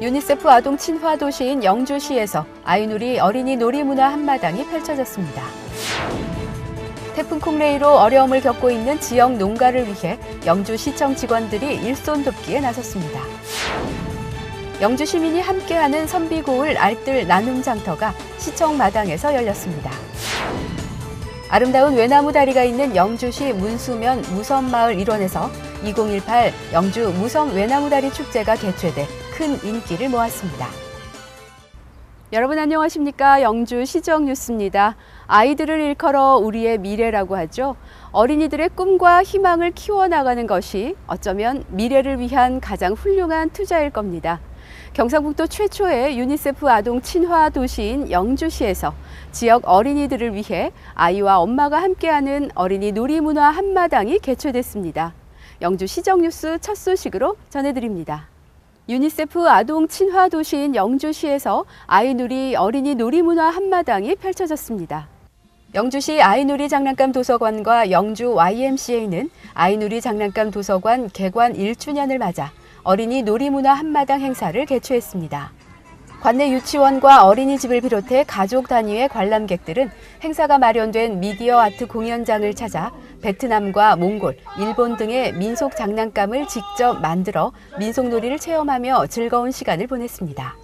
유니세프 아동 친화 도시인 영주시에서 아이누리 어린이 놀이문화 한마당이 펼쳐졌습니다. 태풍 콩레이로 어려움을 겪고 있는 지역 농가를 위해 영주시청 직원들이 일손 돕기에 나섰습니다. 영주 시민이 함께하는 선비고을 알뜰 나눔 장터가 시청 마당에서 열렸습니다. 아름다운 외나무 다리가 있는 영주시 문수면 무섬마을 일원에서 2018 영주 무섬 외나무 다리 축제가 개최돼 큰 인기를 모았습니다. 여러분 안녕하십니까? 영주 시정 뉴스입니다. 아이들을 일컬어 우리의 미래라고 하죠. 어린이들의 꿈과 희망을 키워나가는 것이 어쩌면 미래를 위한 가장 훌륭한 투자일 겁니다. 경상북도 최초의 유니세프 아동 친화 도시인 영주시에서 지역 어린이들을 위해 아이와 엄마가 함께하는 어린이 놀이문화 한마당이 개최됐습니다. 영주 시정 뉴스 첫 소식으로 전해드립니다. 유니세프 아동 친화 도시인 영주시에서 아이누리 어린이 놀이문화 한마당이 펼쳐졌습니다. 영주시 아이누리 장난감 도서관과 영주 YMCA는 아이누리 장난감 도서관 개관 1주년을 맞아 어린이 놀이문화 한마당 행사를 개최했습니다. 관내 유치원과 어린이집을 비롯해 가족 단위의 관람객들은 행사가 마련된 미디어 아트 공연장을 찾아 베트남과 몽골, 일본 등의 민속 장난감을 직접 만들어 민속놀이를 체험하며 즐거운 시간을 보냈습니다.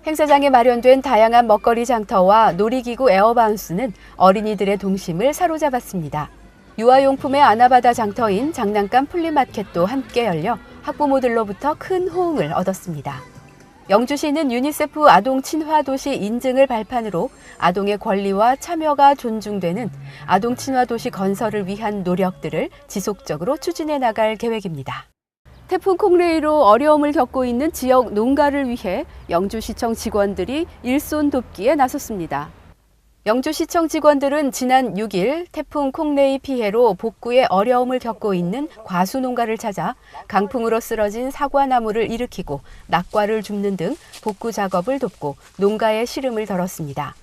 행사장에 마련된 다양한 먹거리 장터와 놀이기구 에어바운스는 어린이들의 동심을 사로잡았습니다. 유아용품의 아나바다 장터인 장난감 플리마켓도 함께 열려 학부모들로부터 큰 호응을 얻었습니다. 영주시는 유니세프 아동 친화 도시 인증을 발판으로 아동의 권리와 참여가 존중되는 아동 친화 도시 건설을 위한 노력들을 지속적으로 추진해 나갈 계획입니다. 태풍 콩레이로 어려움을 겪고 있는 지역 농가를 위해 영주시청 직원들이 일손 돕기에 나섰습니다. 영주시청 직원들은 지난 6일 태풍 콩레이 피해로 복구에 어려움을 겪고 있는 과수 농가를 찾아 강풍으로 쓰러진 사과나무를 일으키고 낙과를 줍는 등 복구 작업을 돕고 농가의 시름을 덜었습니다.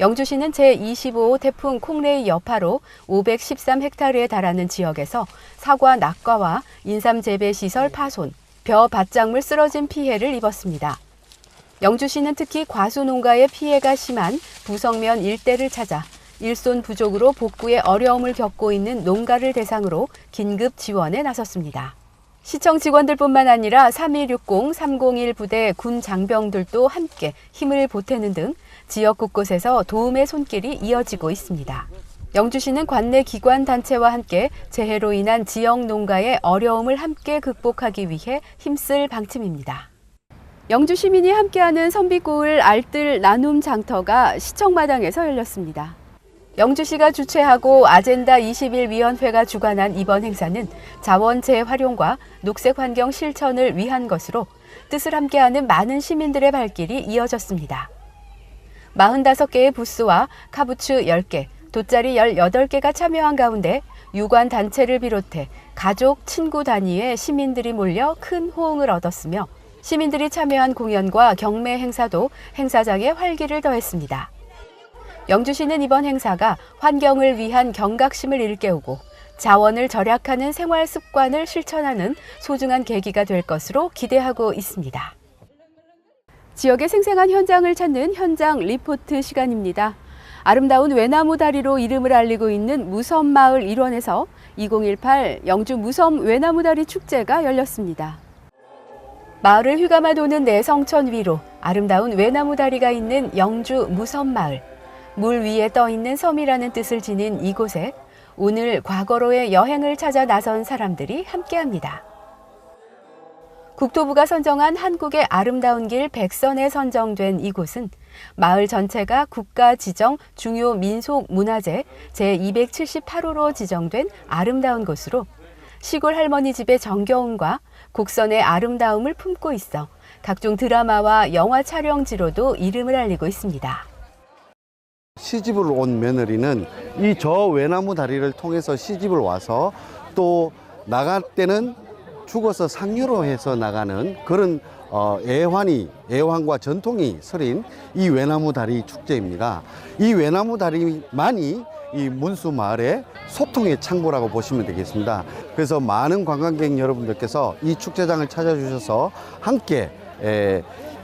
영주시는 제25호 태풍 콩레이 여파로 513헥타르에 달하는 지역에서 사과 낙과와 인삼 재배 시설 파손, 벼 밭작물 쓰러진 피해를 입었습니다. 영주시는 특히 과수 농가의 피해가 심한 부성면 일대를 찾아 일손 부족으로 복구에 어려움을 겪고 있는 농가를 대상으로 긴급 지원에 나섰습니다. 시청 직원들뿐만 아니라 3160, 301 부대 군 장병들도 함께 힘을 보태는 등 지역 곳곳에서 도움의 손길이 이어지고 있습니다. 영주시는 관내 기관 단체와 함께 재해로 인한 지역 농가의 어려움을 함께 극복하기 위해 힘쓸 방침입니다. 영주 시민이 함께하는 선비고을 알뜰 나눔 장터가 시청마당에서 열렸습니다. 영주시가 주최하고 아젠다 21 위원회가 주관한 이번 행사는 자원 재활용과 녹색 환경 실천을 위한 것으로 뜻을 함께하는 많은 시민들의 발길이 이어졌습니다. 45개의 부스와 카부츠 10개, 돗자리 18개가 참여한 가운데 유관 단체를 비롯해 가족, 친구 단위의 시민들이 몰려 큰 호응을 얻었으며 시민들이 참여한 공연과 경매 행사도 행사장에 활기를 더했습니다. 영주시는 이번 행사가 환경을 위한 경각심을 일깨우고 자원을 절약하는 생활 습관을 실천하는 소중한 계기가 될 것으로 기대하고 있습니다. 지역의 생생한 현장을 찾는 현장 리포트 시간입니다. 아름다운 외나무 다리로 이름을 알리고 있는 무섬마을 일원에서 2018 영주 무섬 외나무 다리 축제가 열렸습니다. 마을을 휘감아 도는 내성천 위로 아름다운 외나무 다리가 있는 영주 무섬마을. 물 위에 떠 있는 섬이라는 뜻을 지닌 이곳에 오늘 과거로의 여행을 찾아 나선 사람들이 함께합니다. 국토부가 선정한 한국의 아름다운 길 100선에 선정된 이곳은 마을 전체가 국가 지정 중요 민속 문화재 제278호로 지정된 아름다운 곳으로 시골 할머니 집의 정겨움과 곡선의 아름다움을 품고 있어 각종 드라마와 영화 촬영지로도 이름을 알리고 있습니다. 시집을 온 며느리는 이 저 외나무 다리를 통해서 시집을 와서 또 나갈 때는 죽어서 상류로 해서 나가는 그런 애환과 전통이 서린 이 외나무 다리 축제입니다. 이 외나무 다리만이 이 문수 마을의 소통의 창구라고 보시면 되겠습니다. 그래서 많은 관광객 여러분들께서 이 축제장을 찾아주셔서 함께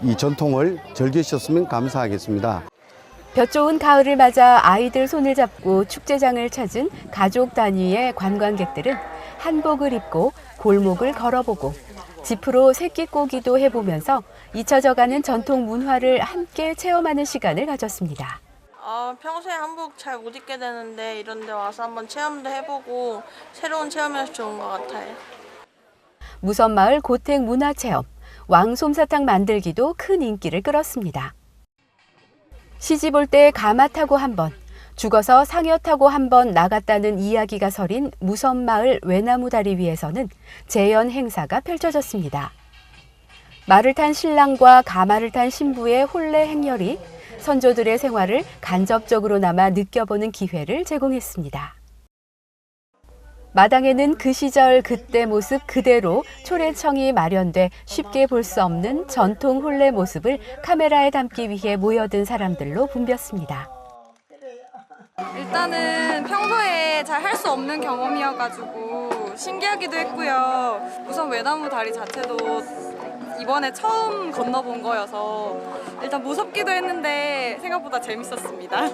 이 전통을 즐기셨으면 감사하겠습니다. 볕 좋은 가을을 맞아 아이들 손을 잡고 축제장을 찾은 가족 단위의 관광객들은 한복을 입고 골목을 걸어보고 지프로 새끼꼬기도 해보면서 잊혀져가는 전통 문화를 함께 체험하는 시간을 가졌습니다. 평소에 한복 잘 못 입게 되는데 이런 데 와서 한번 체험도 해보고 새로운 체험이라서 좋은 것 같아요. 무선마을 고택 문화체험, 왕솜사탕 만들기도 큰 인기를 끌었습니다. 시집 올 때 가마 타고 한 번, 죽어서 상여 타고 한 번 나갔다는 이야기가 서린 무선마을 외나무다리 위에서는 재연 행사가 펼쳐졌습니다. 말을 탄 신랑과 가마를 탄 신부의 혼례 행렬이 선조들의 생활을 간접적으로나마 느껴보는 기회를 제공했습니다. 마당에는 그 시절 그때 모습 그대로 초래청이 마련돼 쉽게 볼 수 없는 전통 혼례 모습을 카메라에 담기 위해 모여든 사람들로 붐볐습니다. 일단은 평소에 잘 할 수 없는 경험이어가지고 신기하기도 했고요. 우선 외나무 다리 자체도 이번에 처음 건너본 거여서 일단 무섭기도 했는데 생각보다 재밌었습니다.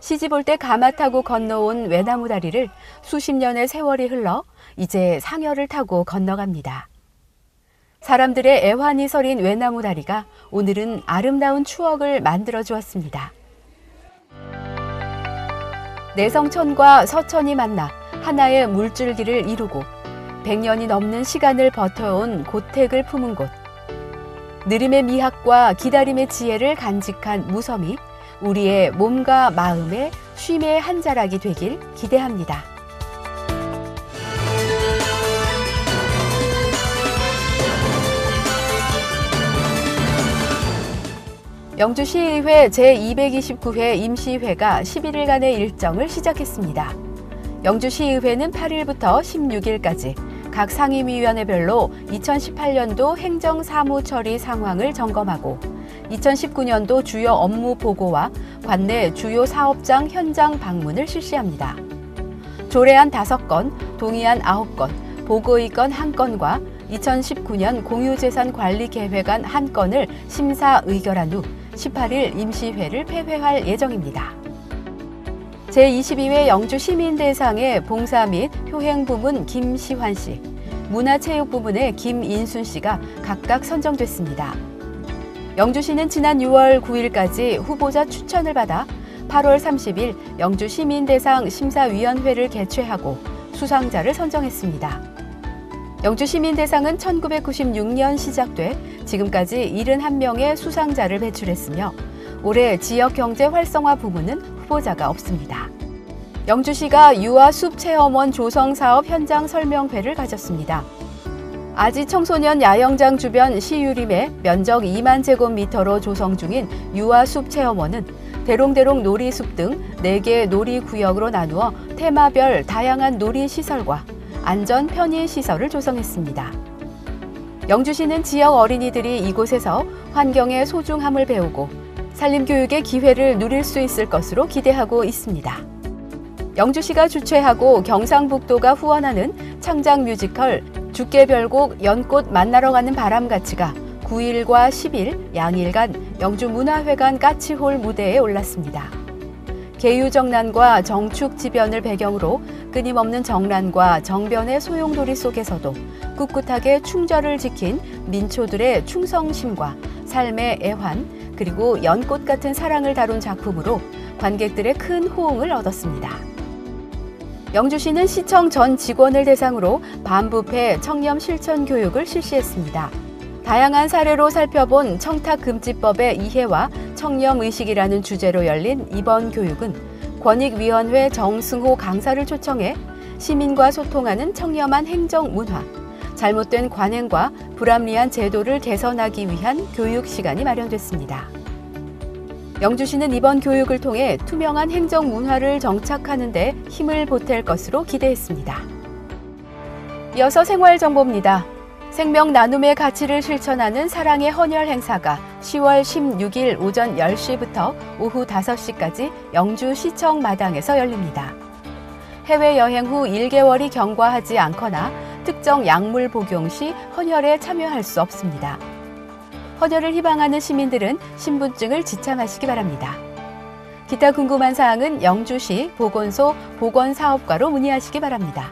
시집 올 때 가마 타고 건너온 외나무 다리를 수십 년의 세월이 흘러 이제 상여를 타고 건너갑니다. 사람들의 애환이 서린 외나무 다리가 오늘은 아름다운 추억을 만들어 주었습니다. 내성천과 서천이 만나 하나의 물줄기를 이루고 100년이 넘는 시간을 버텨온 고택을 품은 곳. 느림의 미학과 기다림의 지혜를 간직한 무섬이 우리의 몸과 마음의 쉼의 한 자락이 되길 기대합니다. 영주시의회 제229회 임시회가 11일간의 일정을 시작했습니다. 영주시의회는 8일부터 16일까지 각 상임위원회별로 2018년도 행정사무 처리 상황을 점검하고 2019년도 주요 업무 보고와 관내 주요 사업장 현장 방문을 실시합니다. 조례안 5건, 동의안 9건, 보고의건 1건과 2019년 공유재산관리계획안 1건을 심사 의결한 후 18일 임시회를 폐회할 예정입니다. 제22회 영주시민대상의 봉사 및 효행부문 김시환 씨, 문화체육부문의 김인순 씨가 각각 선정됐습니다. 영주시는 지난 6월 9일까지 후보자 추천을 받아 8월 30일 영주시민대상 심사위원회를 개최하고 수상자를 선정했습니다. 영주시민대상은 1996년 시작돼 지금까지 71명의 수상자를 배출했으며 올해 지역경제 활성화 부문은 후보자가 없습니다. 영주시가 유아숲 체험원 조성 사업 현장 설명회를 가졌습니다. 아지 청소년 야영장 주변 시유림에 면적 2만 제곱미터로 조성 중인 유아숲 체험원은 대롱대롱 놀이숲 등 4개 놀이구역으로 나누어 테마별 다양한 놀이시설과 안전 편의시설을 조성했습니다. 영주시는 지역 어린이들이 이곳에서 환경의 소중함을 배우고 산림교육의 기회를 누릴 수 있을 것으로 기대하고 있습니다. 영주시가 주최하고 경상북도가 후원하는 창작 뮤지컬 죽게별곡 연꽃 만나러 가는 바람같이가 9일과 10일 양일간 영주문화회관 까치홀 무대에 올랐습니다. 계유정란과 정축지변을 배경으로 끊임없는 정란과 정변의 소용돌이 속에서도 꿋꿋하게 충절을 지킨 민초들의 충성심과 삶의 애환 그리고 연꽃 같은 사랑을 다룬 작품으로 관객들의 큰 호응을 얻었습니다. 영주시는 시청 전 직원을 대상으로 반부패 청렴 실천 교육을 실시했습니다. 다양한 사례로 살펴본 청탁금지법의 이해와 청렴의식이라는 주제로 열린 이번 교육은 권익위원회 정승호 강사를 초청해 시민과 소통하는 청렴한 행정문화, 잘못된 관행과 불합리한 제도를 개선하기 위한 교육 시간이 마련됐습니다. 영주시는 이번 교육을 통해 투명한 행정문화를 정착하는 데 힘을 보탤 것으로 기대했습니다. 이어서 생활정보입니다. 생명 나눔의 가치를 실천하는 사랑의 헌혈 행사가 10월 16일 오전 10시부터 오후 5시까지 영주시청 마당에서 열립니다. 해외여행 후 1개월이 경과하지 않거나 특정 약물 복용 시 헌혈에 참여할 수 없습니다. 헌혈을 희망하는 시민들은 신분증을 지참하시기 바랍니다. 기타 궁금한 사항은 영주시 보건소 보건사업과로 문의하시기 바랍니다.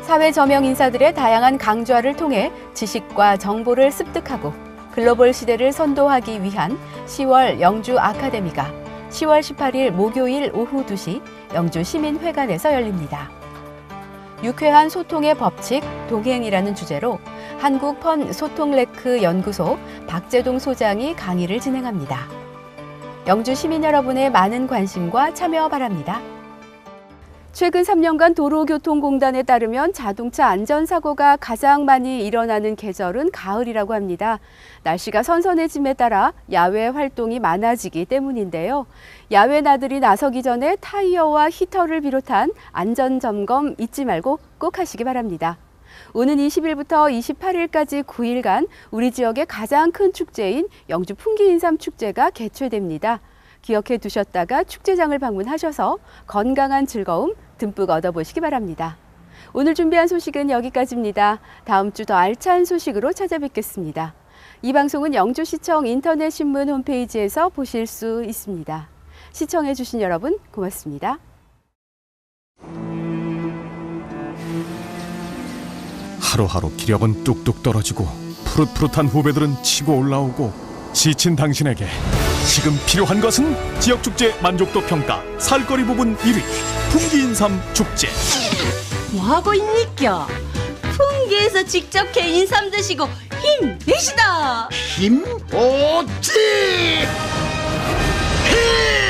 사회 저명 인사들의 다양한 강좌를 통해 지식과 정보를 습득하고 글로벌 시대를 선도하기 위한 10월 영주 아카데미가 10월 18일 목요일 오후 2시 영주시민회관에서 열립니다. 유쾌한 소통의 법칙, 동행이라는 주제로 한국펀 소통레크 연구소 박재동 소장이 강의를 진행합니다. 영주 시민 여러분의 많은 관심과 참여 바랍니다. 최근 3년간 도로교통공단에 따르면 자동차 안전사고가 가장 많이 일어나는 계절은 가을이라고 합니다. 날씨가 선선해짐에 따라 야외 활동이 많아지기 때문인데요. 야외 나들이 나서기 전에 타이어와 히터를 비롯한 안전점검 잊지 말고 꼭 하시기 바랍니다. 오는 20일부터 28일까지 9일간 우리 지역의 가장 큰 축제인 영주 풍기인삼 축제가 개최됩니다. 기억해 두셨다가 축제장을 방문하셔서 건강한 즐거움 듬뿍 얻어보시기 바랍니다. 오늘 준비한 소식은 여기까지입니다. 다음 주 더 알찬 소식으로 찾아뵙겠습니다. 이 방송은 영주시청 인터넷 신문 홈페이지에서 보실 수 있습니다. 시청해 주신 여러분 고맙습니다. 하루하루 기력은 뚝뚝 떨어지고 푸릇푸릇한 후배들은 치고 올라오고 지친 당신에게 지금 필요한 것은 지역축제 만족도 평가 살거리 부분 1위 풍기인삼 축제. 뭐하고 있니까? 풍기에서 직접 캐 인삼 드시고 힘내시다. 힘 오지! 힘!